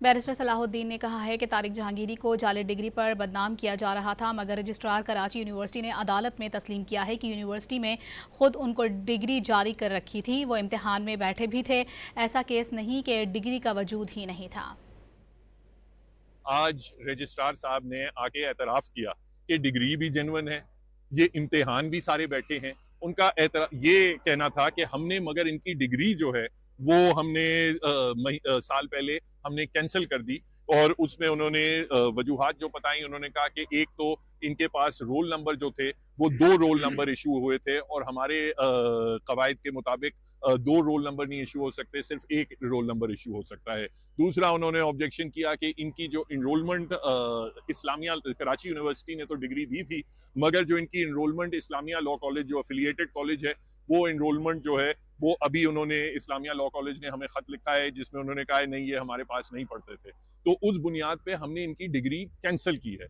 Barrister Salahuddin ने कहा है कि तारिक जहांगीरी को जाली डिग्री पर बदनाम किया जा रहा था, मगर रजिस्ट्रार कराची यूनिवर्सिटी ने अदालत में तस्लीम किया है कि यूनिवर्सिटी में खुद उनको डिग्री जारी कर रखी थी, वो इम्तिहान में बैठे भी थे। ऐसा केस नहीं कि डिग्री का वजूद ही नहीं था। आज रजिस्ट्रार साहब ने आके एतराफ़ किया कि डिग्री भी जेन्युइन है, ये इम्तिहान भी सारे बैठे हैं। उनका ये कहना था कि हमने मगर इनकी डिग्री जो है वो हमने साल पहले हमने कैंसिल कर दी। और उसमें उन्होंने वजूहात जो बताई, उन्होंने कहा कि एक तो इनके पास रोल नंबर जो थे वो 2 रोल नंबर इशू हुए थे, और हमारे कवायद के मुताबिक 2 रोल नंबर नहीं इशू हो सकते, सिर्फ 1 रोल नंबर इशू हो सकता है। दूसरा, उन्होंने ऑब्जेक्शन किया कि इनकी जो इनरोलमेंट इस्लामिया कराची यूनिवर्सिटी ने तो डिग्री दी थी, मगर जो इनकी इनरोलमेंट इस्लामिया लॉ कॉलेज जो एफिलिएटेड कॉलेज है, वो इनरोलमेंट जो है वो अभी उन्होंने इस्लामिया लॉ कॉलेज ने हमें खत लिखा है जिसमें उन्होंने कहा है नहीं, ये हमारे पास नहीं पढ़ते थे। तो उस बुनियाद पे हमने इनकी डिग्री कैंसिल की है।